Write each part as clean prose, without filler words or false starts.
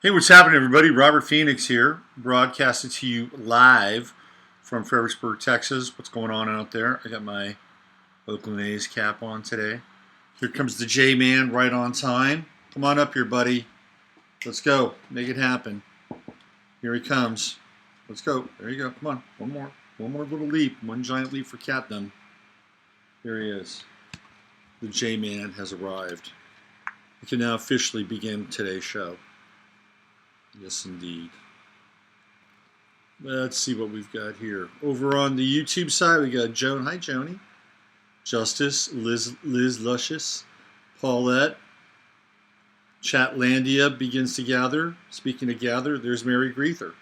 Hey, what's happening, everybody? Robert Phoenix here, broadcasting to you live from Fredericksburg, Texas. What's going on out there? I got my Oakland A's cap on today. Here comes the J-Man right on time. Come on up here, buddy. Let's go. Make it happen. Here he comes. Let's go. There you go. Come on. One more. One more little leap. One giant leap for catdom. Here he is. The J-Man has arrived. We can now officially begin today's show. Yes, indeed. Let's see what we've got here. Over on the YouTube side, we got Joan. Hi, Joni. Justice, Liz Luscious, Paulette. Chatlandia begins to gather. Speaking of gather, there's Mary Greether.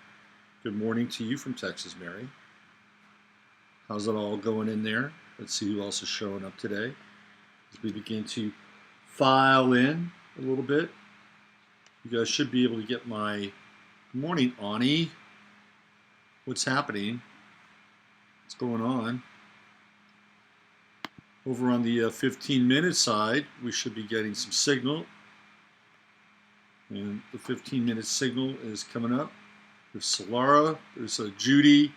Good morning to you from Texas, Mary. How's it all going in there? Let's see who else is showing up today as we begin to file in a little bit. You guys should be able to get my morning, Ani. What's happening? What's going on? Over on the 15-minute side, we should be getting some signal. And the 15-minute signal is coming up. There's Solara. There's Judy.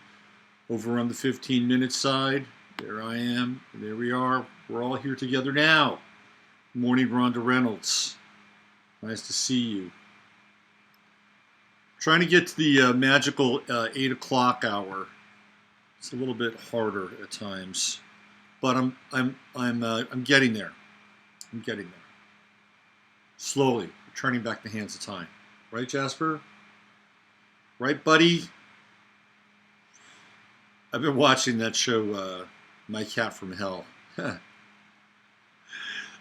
Over on the 15-minute side, there I am. And there we are. We're all here together now. Morning, Rhonda Reynolds. Nice to see you. Trying to get to the magical 8 o'clock hour. It's a little bit harder at times, but I'm getting there. I'm getting there. Slowly, returning back the hands of time. Right, Jasper? Right, buddy? I've been watching that show, My Cat from Hell.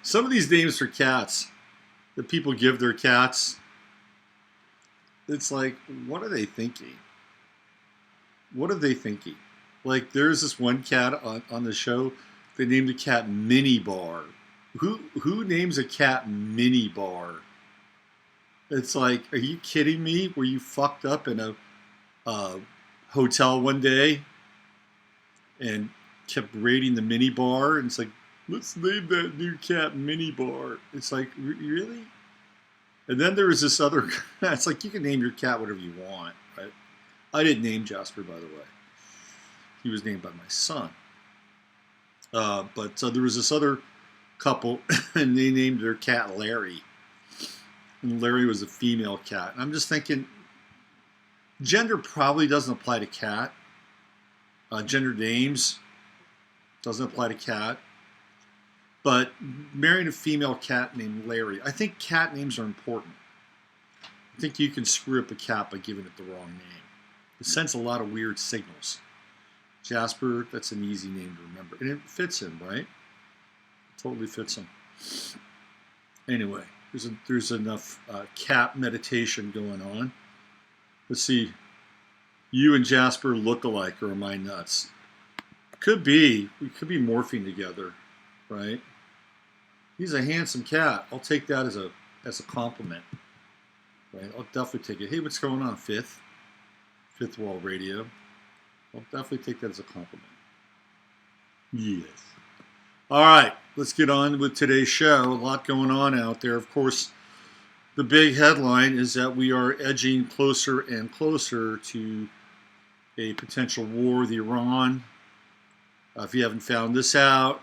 Some of these names for cats that people give their cats, it's like, what are they thinking? What are they thinking? Like, there's this one cat on the show, they named the cat Mini Bar. Who names a cat Mini Bar? It's like, are you kidding me? Were you fucked up in a hotel one day and kept raiding the mini bar? And it's like, let's name that new cat Mini Bar. It's like, really? And then there was this other, it's like you can name your cat whatever you want, right? I didn't name Jasper, by the way. He was named by my son. But there was this other couple, and they named their cat Larry. And Larry was a female cat. And I'm just thinking, gender probably doesn't apply to cat. Gender names doesn't apply to cat. But marrying a female cat named Larry, I think cat names are important. I think you can screw up a cat by giving it the wrong name. It sends a lot of weird signals. Jasper, that's an easy name to remember. And it fits him, right? It totally fits him. Anyway, there's enough cat meditation going on. Let's see. You and Jasper look alike, or am I nuts? Could be. We could be morphing together, right? He's a handsome cat. I'll take that as a compliment. Right? I'll definitely take it. Hey, what's going on, Fifth Wall Radio? I'll definitely take that as a compliment. Yes. All right, let's get on with today's show. A lot going on out there. Of course, the big headline is that we are edging closer and closer to a potential war with Iran. If you haven't found this out,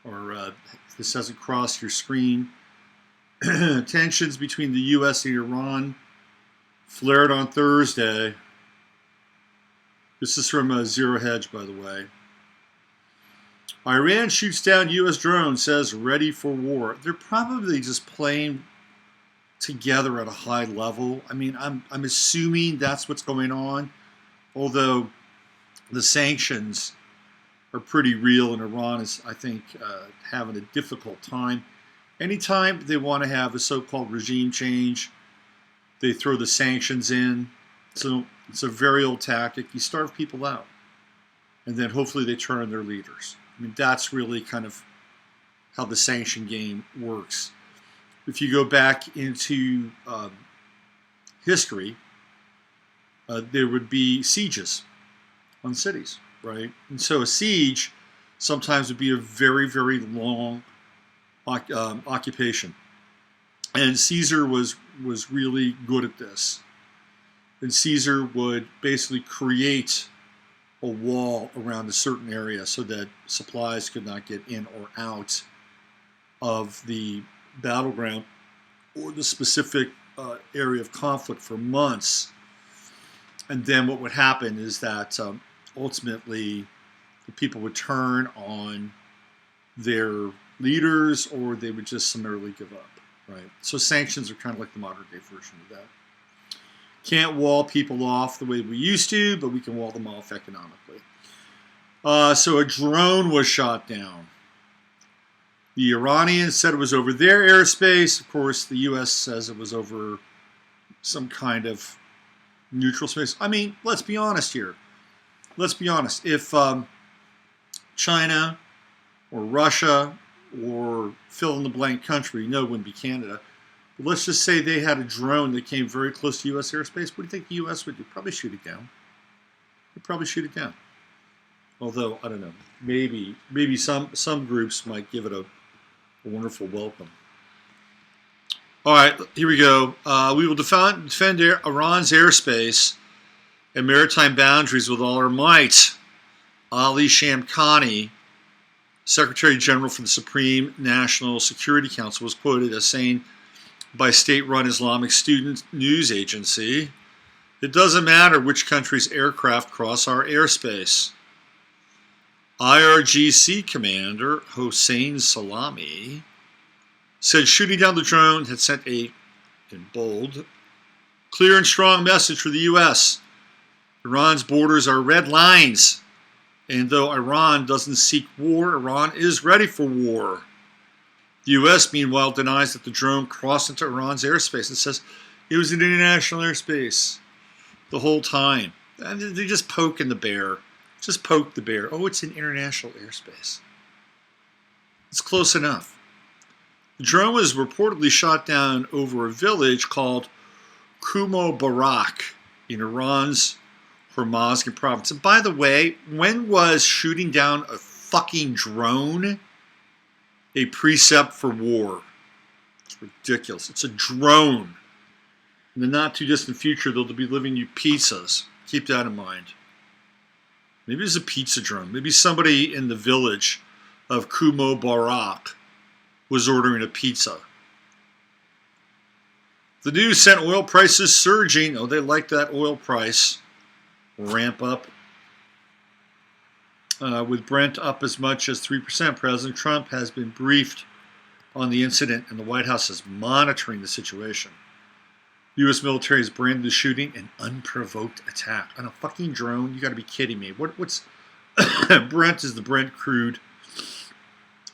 or this hasn't crossed your screen, tensions between the U.S. and Iran flared on Thursday. This is from Zero Hedge, by the way. Iran shoots down U.S. drone, says ready for war. They're probably just playing together at a high level. I mean, I'm assuming that's what's going on, although the sanctions are pretty real, and Iran is, I think, having a difficult time. Anytime they want to have a so-called regime change, they throw the sanctions in. So it's a very old tactic. You starve people out, and then hopefully they turn on their leaders. I mean, that's really kind of how the sanction game works. If you go back into history, there would be sieges on cities, right? And so a siege sometimes would be a very, very long occupation. And Caesar was really good at this. And Caesar would basically create a wall around a certain area so that supplies could not get in or out of the battleground or the specific area of conflict for months. And then what would happen is that ultimately the people would turn on their leaders, or they would just summarily give up, right? So sanctions are kind of like the modern day version of that. Can't wall people off the way we used to, but we can wall them off economically. So a drone was shot down. The Iranians said it was over their airspace. Of course, the U.S. says it was over some kind of neutral space. I mean, let's be honest here. Let's be honest. If China or Russia or fill-in-the-blank country, no, it wouldn't be Canada, but let's just say they had a drone that came very close to U.S. airspace, what do you think the U.S. would do? Probably shoot it down. They'd probably shoot it down. Although, I don't know, maybe some groups might give it a wonderful welcome. All right, here we go. We will defend Iran's airspace and maritime boundaries with all our might. Ali Shamkhani, Secretary General for the Supreme National Security Council, was quoted as saying by state-run Islamic student news agency, "It doesn't matter which country's aircraft cross our airspace." IRGC Commander Hossein Salami said shooting down the drone had sent a, in bold, clear and strong message for the U.S. Iran's borders are red lines, and though Iran doesn't seek war, Iran is ready for war. The U.S., meanwhile, denies that the drone crossed into Iran's airspace and says it was an international airspace the whole time. And they're just poking the bear. Just poke the bear. Oh, it's an international airspace. It's close enough. The drone was reportedly shot down over a village called Kumo Barak in Iran's Hormozgan province. And by the way, when was shooting down a fucking drone a precept for war? It's ridiculous. It's a drone. In the not too distant future, they'll be delivering you pizzas. Keep that in mind. Maybe it's a pizza drone. Maybe somebody in the village of Kumo Barak was ordering a pizza. The news sent oil prices surging. Oh, they like that oil price ramp up. With Brent up as much as 3%, President Trump has been briefed on the incident, and the White House is monitoring the situation. U.S. military has branded the shooting an unprovoked attack on a fucking drone. You got to be kidding me. What's Brent is the Brent crude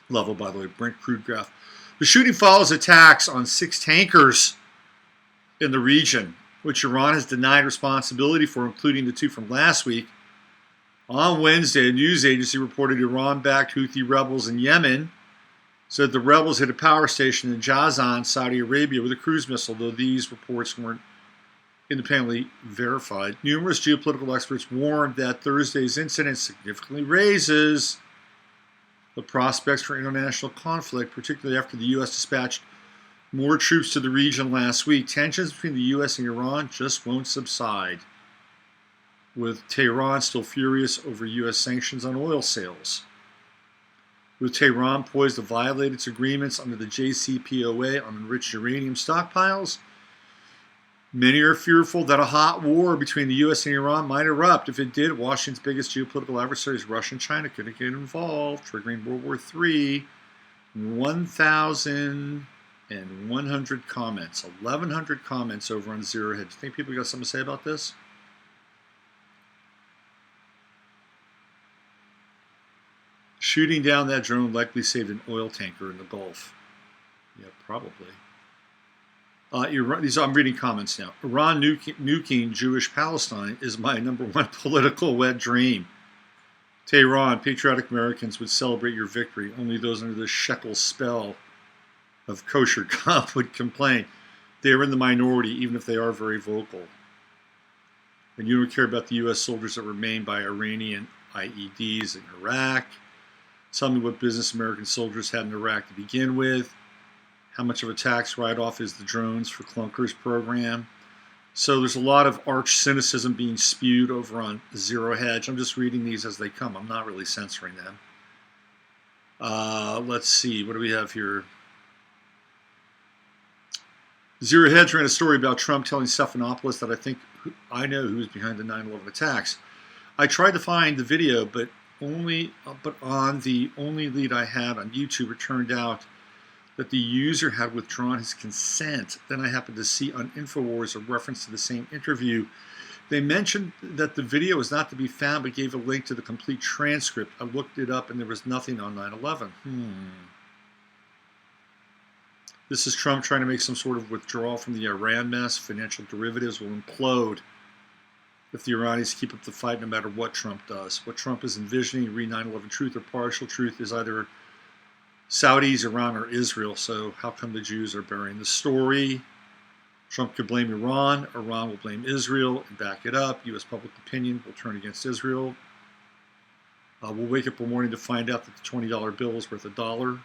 level, by the way, Brent crude graph. The shooting follows attacks on 6 tankers in the region, which Iran has denied responsibility for, including the 2 from last week. On Wednesday, a news agency reported Iran-backed Houthi rebels in Yemen said the rebels hit a power station in Jazan, Saudi Arabia, with a cruise missile, though these reports weren't independently verified. Numerous geopolitical experts warned that Thursday's incident significantly raises the prospects for international conflict, particularly after the U.S. dispatched more troops to the region last week. Tensions between the U.S. and Iran just won't subside, with Tehran still furious over U.S. sanctions on oil sales. With Tehran poised to violate its agreements under the JCPOA on enriched uranium stockpiles, many are fearful that a hot war between the U.S. and Iran might erupt. If it did, Washington's biggest geopolitical adversaries, Russia and China, could get involved, triggering World War III. 1,100 comments. 1,100 comments over on Zero Hedge. Do you think people got something to say about this? Shooting down that drone likely saved an oil tanker in the Gulf. Yeah, probably. I'm reading comments now. Iran nuking Jewish Palestine is my #1 political wet dream. Tehran, patriotic Americans would celebrate your victory. Only those under the shekel spell of kosher God would complain. They are in the minority, even if they are very vocal. And you don't care about the U.S. soldiers that remain by Iranian IEDs in Iraq. Tell me what business American soldiers had in Iraq to begin with. How much of a tax write-off is the drones for clunkers program? So there's a lot of arch cynicism being spewed over on Zero Hedge. I'm just reading these as they come. I'm not really censoring them. Let's see. What do we have here? Zero Hedge ran a story about Trump telling Stephanopoulos that I know who was behind the 9/11 attacks. I tried to find the video, but on the only lead I had on YouTube, it turned out that the user had withdrawn his consent. Then I happened to see on InfoWars a reference to the same interview. They mentioned that the video was not to be found, but gave a link to the complete transcript. I looked it up, and there was nothing on 9/11. This is Trump trying to make some sort of withdrawal from the Iran mess. Financial derivatives will implode if the Iranians keep up the fight, no matter what Trump does. What Trump is envisioning, read 9/11 truth or partial truth, is either Saudis, Iran, or Israel. So how come the Jews are burying the story? Trump could blame Iran. Iran will blame Israel and back it up. U.S. public opinion will turn against Israel. We'll wake up one morning to find out that the $20 bill is worth $1.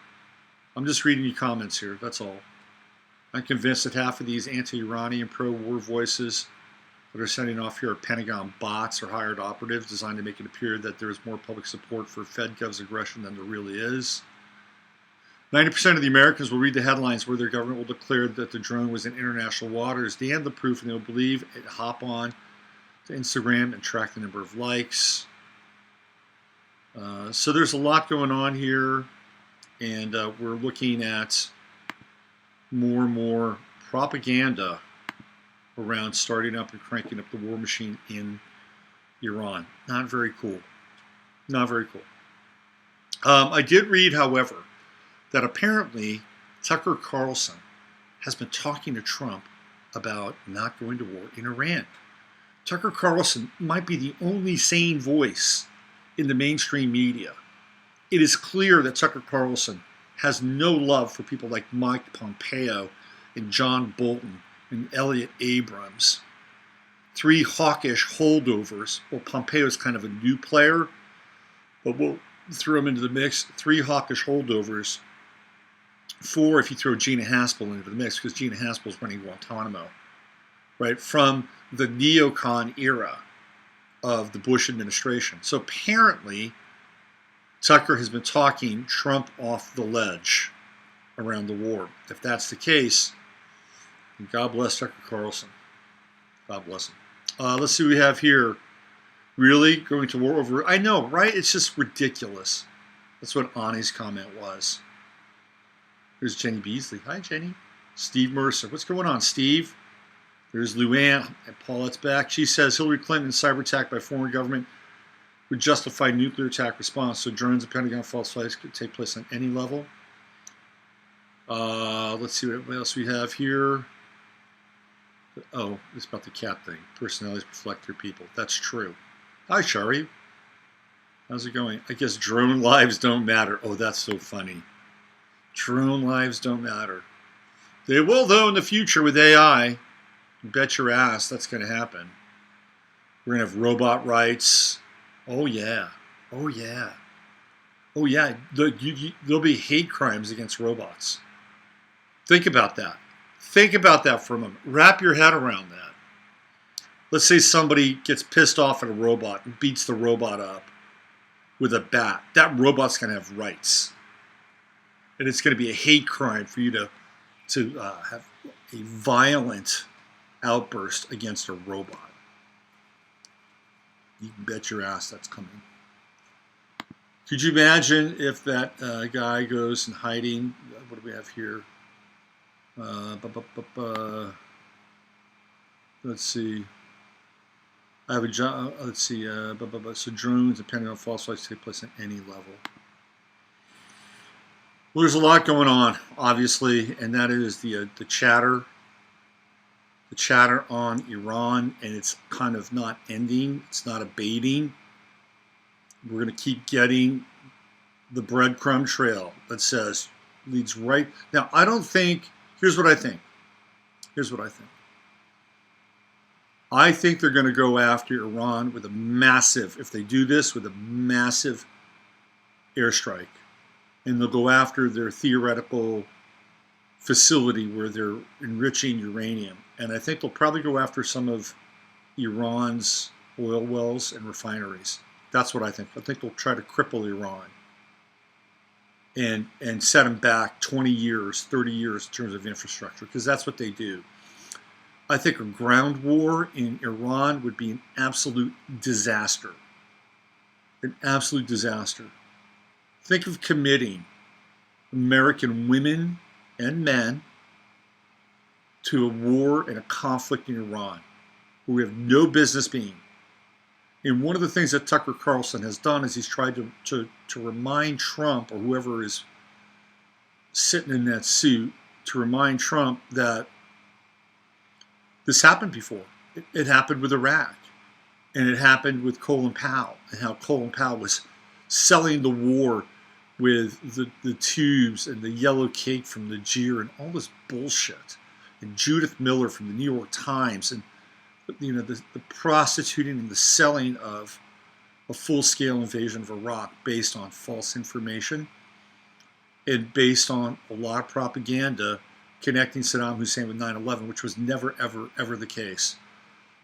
I'm just reading your comments here. That's all. I'm convinced that half of these anti-Iranian pro-war voices that are sending off here are Pentagon bots or hired operatives designed to make it appear that there is more public support for FedGov's aggression than there really is. 90% of the Americans will read the headlines where their government will declare that the drone was in international waters. They have the proof, and they'll believe it. Hop on to Instagram and track the number of likes. So there's a lot going on here, and we're looking at more and more propaganda around starting up and cranking up the war machine in Iran. Not very cool. Not very cool. I did read, however, that apparently Tucker Carlson has been talking to Trump about not going to war in Iran. Tucker Carlson might be the only sane voice in the mainstream media. It is clear that Tucker Carlson has no love for people like Mike Pompeo and John Bolton and Elliot Abrams. Three hawkish holdovers. Well, Pompeo's kind of a new player, but we'll throw him into the mix. Three hawkish holdovers. Four, if you throw Gina Haspel into the mix, because Gina Haspel's running Guantanamo, right, from the neocon era of the Bush administration. So apparently, Tucker has been talking Trump off the ledge around the war. If that's the case, God bless Tucker Carlson. God bless him. Let's see what we have here. Really? Going to war over... I know, right? It's just ridiculous. That's what Ani's comment was. There's Jenny Beasley. Hi, Jenny. Steve Mercer. What's going on, Steve? There's Luann and Paulette's back. She says Hillary Clinton's cyber attack by foreign government would justify nuclear attack response, so drones and Pentagon false flags could take place on any level. Let's see what else we have here. Oh, it's about the cat thing. Personalities reflect their people. That's true. Hi, Shari. How's it going? I guess drone lives don't matter. Oh, that's so funny. Drone lives don't matter. They will, though, in the future with AI. Bet your ass that's going to happen. We're going to have robot rights. Oh, yeah. Oh, yeah. Oh, yeah. There'll be hate crimes against robots. Think about that. Think about that for a moment. Wrap your head around that. Let's say somebody gets pissed off at a robot and beats the robot up with a bat. That robot's going to have rights. And it's going to be a hate crime for you to have a violent outburst against a robot. You can bet your ass that's coming. Could you imagine if that guy goes in hiding? What do we have here? Let's see. I have a job. Let's see. So drones, depending on false flags, take place at any level. Well, there's a lot going on, obviously, and that is the chatter on Iran, and it's kind of not ending. It's not abating. We're going to keep getting the breadcrumb trail that says leads right. Now, I don't think. Here's what I think. Here's what I think. I think they're going to go after Iran with a massive, if they do this, with a massive airstrike. And they'll go after their theoretical facility where they're enriching uranium. And I think they'll probably go after some of Iran's oil wells and refineries. That's what I think. I think they'll try to cripple Iran and set them back 20 years, 30 years in terms of infrastructure, because that's what they do. I think a ground war in Iran would be an absolute disaster. An absolute disaster. Think of committing American women and men to a war and a conflict in Iran where we have no business being. And one of the things that Tucker Carlson has done is he's tried to remind Trump, or whoever is sitting in that suit, to remind Trump that this happened before. It happened with Iraq. And it happened with Colin Powell, and how Colin Powell was selling the war with the tubes and the yellow cake from Niger and all this bullshit. And Judith Miller from the New York Times, and the prostituting and the selling of a full-scale invasion of Iraq based on false information and based on a lot of propaganda connecting Saddam Hussein with 9/11, which was never, ever, ever the case.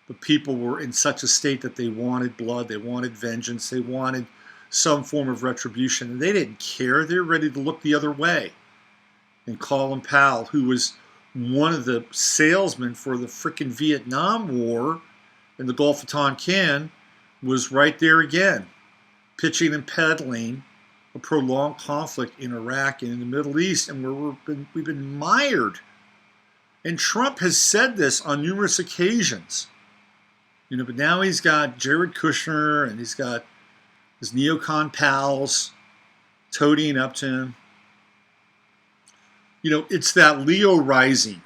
The people were in such a state that they wanted blood, they wanted vengeance, they wanted some form of retribution, and they didn't care. They were ready to look the other way. And Colin Powell, who was one of the salesmen for the frickin' Vietnam War in the Gulf of Tonkin, was right there again, pitching and peddling a prolonged conflict in Iraq and in the Middle East, and where we've been mired. And Trump has said this on numerous occasions. But now he's got Jared Kushner and he's got his neocon pals toadying up to him. It's that Leo rising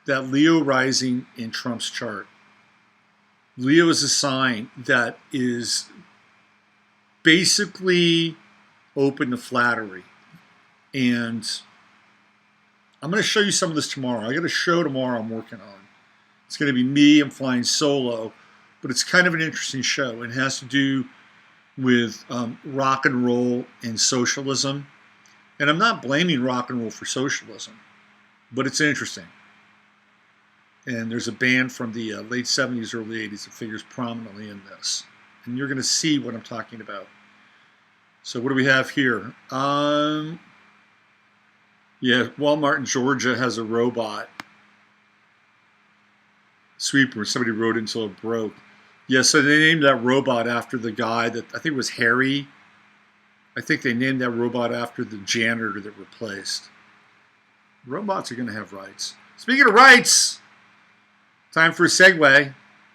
in Trump's chart. Leo is a sign that is basically open to flattery. And I'm going to show you some of this tomorrow. I got a show tomorrow I'm working on. It's going to be me. I'm flying solo. But it's kind of an interesting show. It has to do with rock and roll and socialism. And I'm not blaming rock and roll for socialism, but it's interesting. And there's a band from the late 70s, early 80s that figures prominently in this. And you're going to see what I'm talking about. So what do we have here? Yeah, Walmart in Georgia has a robot sweeper. Somebody wrote it until it broke. Yeah, so they named that robot after the guy that, I think it was Harry. I think they named that robot after the janitor that replaced. Robots are going to have rights. Speaking of rights, time for a segue.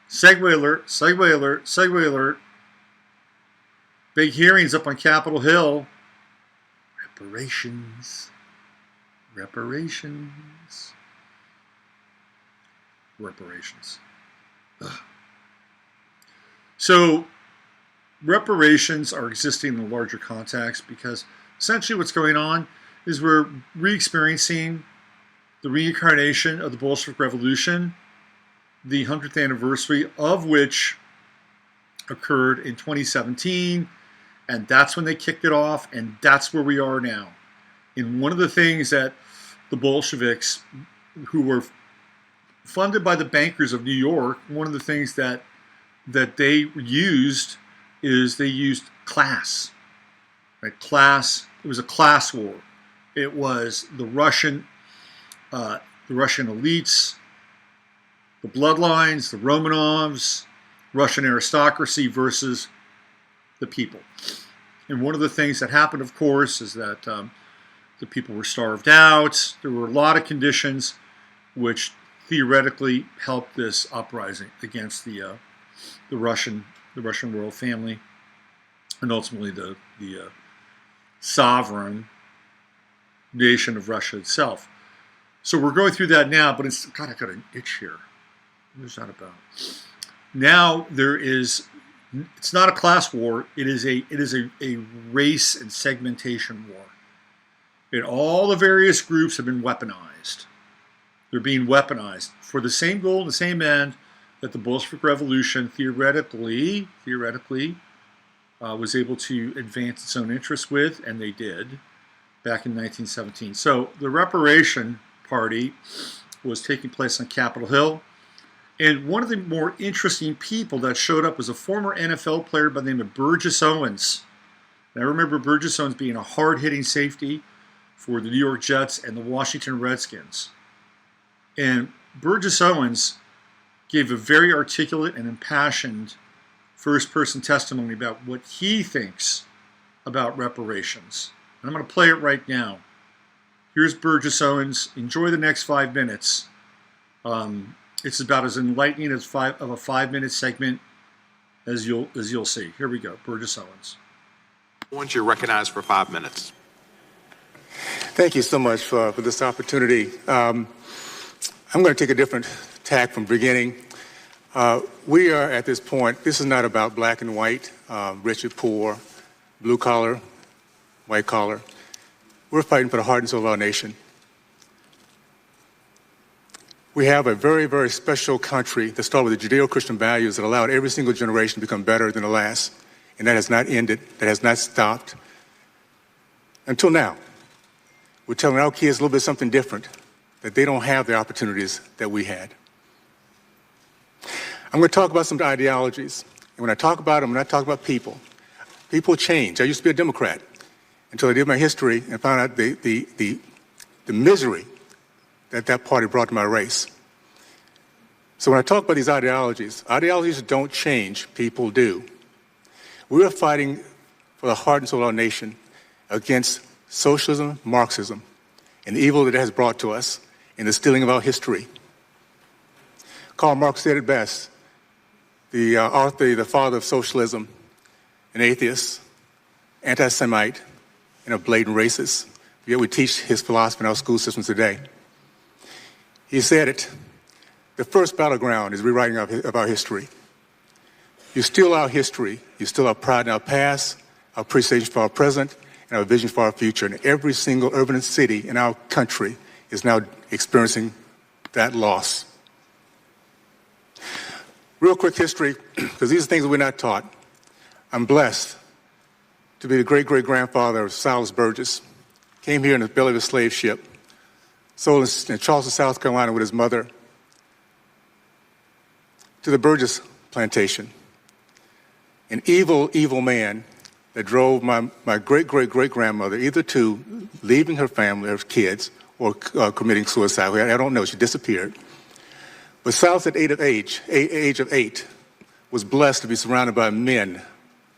Segue alert, segue alert, segue alert. Big hearings up on Capitol Hill. Reparations. Reparations. Reparations. Ugh. So, reparations are existing in a larger context because essentially what's going on is we're re-experiencing the reincarnation of the Bolshevik Revolution, the 100th anniversary of which occurred in 2017, and that's when they kicked it off, and that's where we are now. And one of the things that the Bolsheviks, who were funded by the bankers of New York, one of the things that they used is they used class. Right? Class. It was a class war. It was the Russian elites, the bloodlines, the Romanovs, Russian aristocracy versus the people. And one of the things that happened, of course, is that the people were starved out. There were a lot of conditions which theoretically helped this uprising against the Russian royal family, and ultimately the sovereign nation of Russia itself. So we're going through that now, but it's God, I got an itch here. What is that about? Now it's not a class war. It is a race and segmentation war. And all the various groups have been weaponized. They're being weaponized for the same goal and the same end that the Bolshevik Revolution theoretically was able to advance its own interests with, and they did back in 1917. So the reparation party was taking place on Capitol Hill. And one of the more interesting people that showed up was a former NFL player by the name of Burgess Owens. And I remember Burgess Owens being a hard-hitting safety for the New York Jets and the Washington Redskins. And Burgess Owens gave a very articulate and impassioned first-person testimony about what he thinks about reparations. And I'm going to play it right now. Here's Burgess Owens. Enjoy the next 5 minutes. It's about as enlightening as a 5-minute segment as you'll see. Here we go. Burgess Owens. Once you're recognized for 5 minutes. Thank you so much for this opportunity. I'm going to take a different tack from beginning. We are at this point, this is not about black and white, rich and poor, blue collar, white collar. We're fighting for the heart and soul of our nation. We have a very, very special country that started with the Judeo-Christian values that allowed every single generation to become better than the last. And that has not ended, that has not stopped until now. We're telling our kids a little bit something different, that they don't have the opportunities that we had. I'm going to talk about some ideologies. And when I talk about them, I'm not talking about people. People change. I used to be a Democrat until I did my history and found out the misery that party brought to my race. So when I talk about these ideologies don't change, people do. We are fighting for the heart and soul of our nation against socialism, Marxism, and the evil that it has brought to us in the stealing of our history. Karl Marx said it best, the father of socialism, an atheist, anti-Semite, and a blatant racist. Yet we teach his philosophy in our school systems today. He said it, the first battleground is rewriting of our history. You steal our history, you steal our pride in our past, our appreciation for our present, and our vision for our future. And every single urban city in our country is now experiencing that loss. Real quick history, because these are things that we're not taught. I'm blessed to be the great-great-grandfather of Silas Burgess. Came here in the belly of a slave ship, sold in Charleston, South Carolina with his mother, to the Burgess plantation. An evil, evil man that drove my great-great-great-grandmother either to leaving her family, her kids, or committing suicide. I don't know, she disappeared. But Silas at age of 8, was blessed to be surrounded by men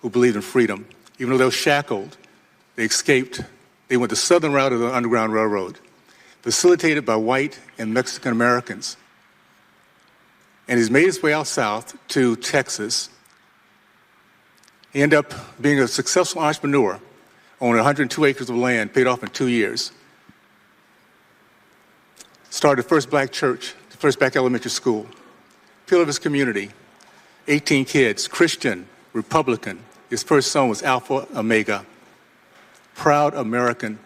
who believed in freedom. Even though they were shackled, they escaped. They went the southern route of the Underground Railroad, facilitated by white and Mexican Americans. And he's made his way out south to Texas. He ended up being a successful entrepreneur, owned 102 acres of land, paid off in 2 years. Started the first black church, the first black elementary school. Pillar of his community, 18 kids, Christian, Republican. His first son was Alpha Omega. Proud American.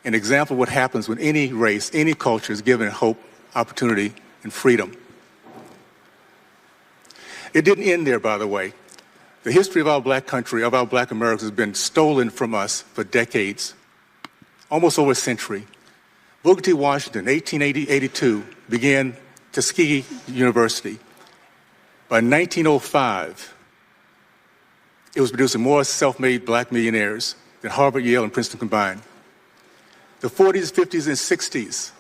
An example of what happens when any race, any culture is given hope, opportunity, and freedom. It didn't end there, by the way. The history of our black country, of our black Americans, has been stolen from us for decades, almost over a century. Booker T. Washington, 1882, began Tuskegee University. By 1905, it was producing more self-made black millionaires than Harvard, Yale, and Princeton combined. The 40s, 50s, and 60s,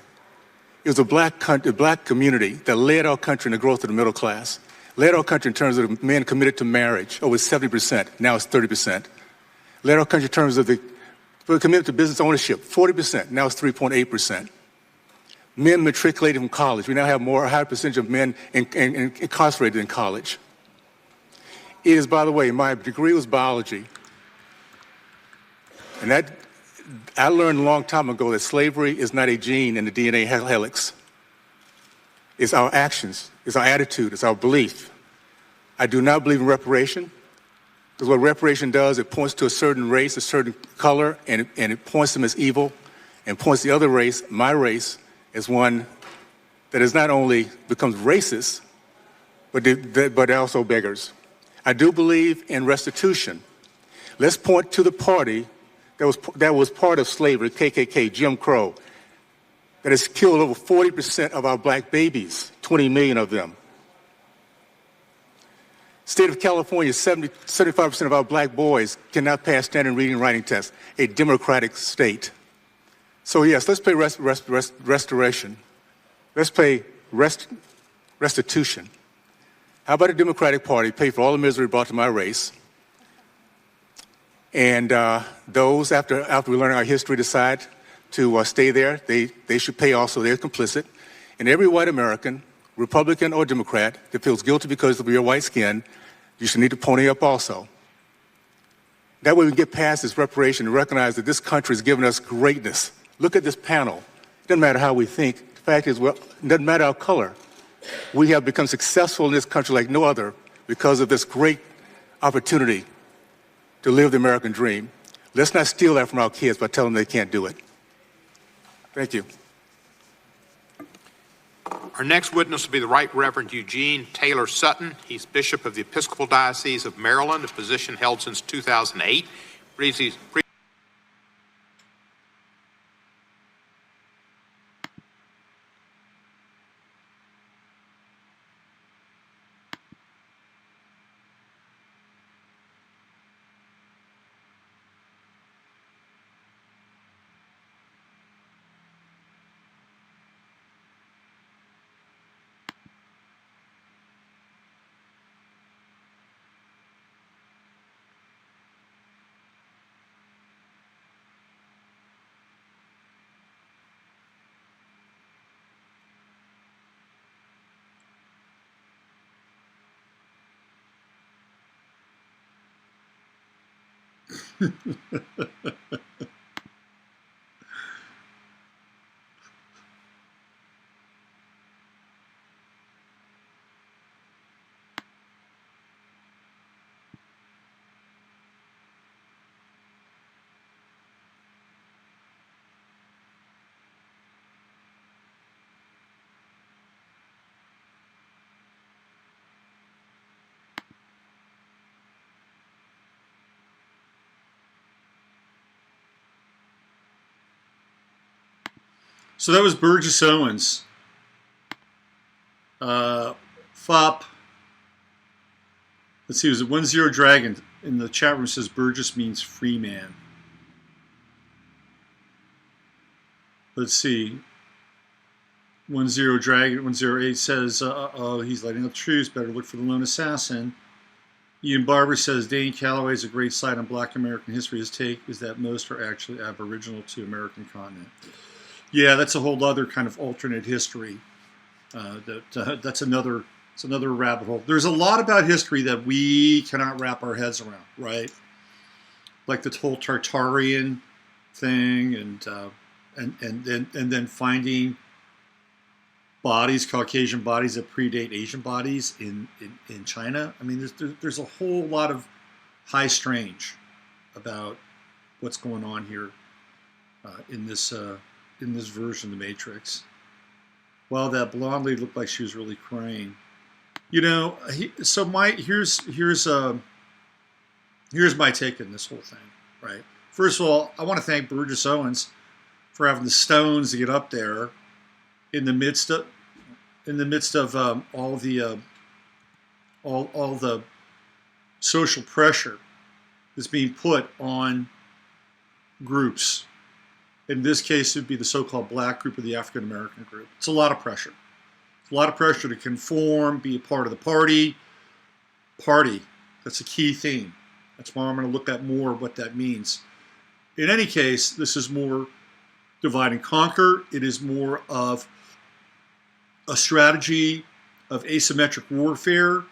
it was a black community that led our country in the growth of the middle class, led our country in terms of men committed to marriage, over 70%, now it's 30%. Led our country in terms of the committed to business ownership, 40%, now it's 3.8%. Men matriculated from college. We now have a higher percentage of men incarcerated in college. It is, by the way, my degree was biology. And that I learned a long time ago that slavery is not a gene in the DNA helix. It's our actions, it's our attitude, it's our belief. I do not believe in reparation, because what reparation does, it points to a certain race, a certain color, and it points them as evil, and points the other race, my race, as one that is not only becomes racist, but also beggars. I do believe in restitution. Let's point to the party that was part of slavery, KKK, Jim Crow. that has killed over 40% of our black babies, 20 million of them. State of California, 75% of our black boys cannot pass standard reading and writing tests, a democratic state. So yes, let's pay restoration. Let's pay restitution. How about a Democratic Party pay for all the misery brought to my race? And those, after we learn our history, decide to stay there, they should pay also. They're complicit. And every white American, Republican or Democrat, that feels guilty because of your white skin, you should need to pony up also. That way we can get past this reparation and recognize that this country has given us greatness. Look at this panel. It doesn't matter how we think. The fact is, well, it doesn't matter our color. We have become successful in this country like no other because of this great opportunity to live the American dream. Let's not steal that from our kids by telling them they can't do it. Thank you. Our next witness will be the Right Reverend Eugene Taylor Sutton. He's Bishop of the Episcopal Diocese of Maryland, a position held since 2008. So that was Burgess Owens. FOP. Let's see, it was a 1-0 Dragon. In the chat room says Burgess means free man. Let's see. 1-0 Dragon, 108 says, he's lighting up truce. Better look for the lone assassin. Ian Barber says, Dane Calloway is a great site on Black American history. His take is that most are actually aboriginal to American continent. Yeah, that's a whole other kind of alternate history. That's another rabbit hole. There's a lot about history that we cannot wrap our heads around, right? Like the whole Tartarian thing, and then finding bodies, Caucasian bodies that predate Asian bodies in China. I mean, there's a whole lot of high strange about what's going on here in this version of the Matrix. Well, that blonde lady looked like she was really crying. You know, here's my take on this whole thing, right? First of all, I want to thank Burgess Owens for having the stones to get up there in the midst of all the social pressure that's being put on groups. In this case, it would be the so-called black group or the African American group. It's a lot of pressure. It's a lot of pressure to conform, be a part of the party. Party. That's a key theme. That's why I'm going to look at more what that means. In any case, this is more divide and conquer. It is more of a strategy of asymmetric warfare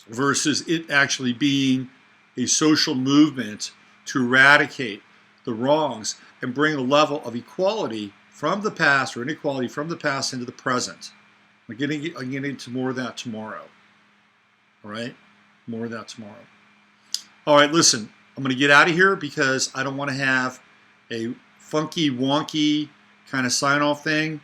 versus it actually being a social movement to eradicate the wrongs and bring a level of equality from the past or inequality from the past into the present. I'm getting into more of that tomorrow. All right? More of that tomorrow. All right, listen, I'm going to get out of here because I don't want to have a funky, wonky kind of sign-off thing.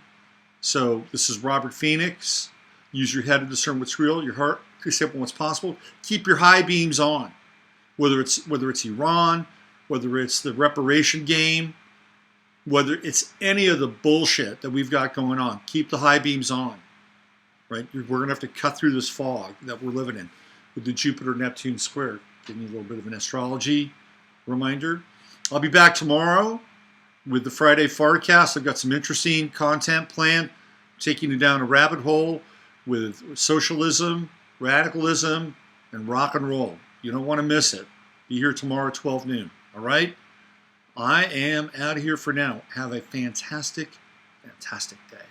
So this is Robert Phoenix. Use your head to discern what's real, your heart to accept what's possible. Keep your high beams on. Whether it's Iran, whether it's the reparation game, whether it's any of the bullshit that we've got going on. Keep the high beams on, right? We're going to have to cut through this fog that we're living in with the Jupiter-Neptune square. Giving you a little bit of an astrology reminder. I'll be back tomorrow with the Friday Forecast. I've got some interesting content planned, taking you down a rabbit hole with socialism, radicalism, and rock and roll. You don't want to miss it. Be here tomorrow at 12 noon. All right? I am out of here for now. Have a fantastic, fantastic day.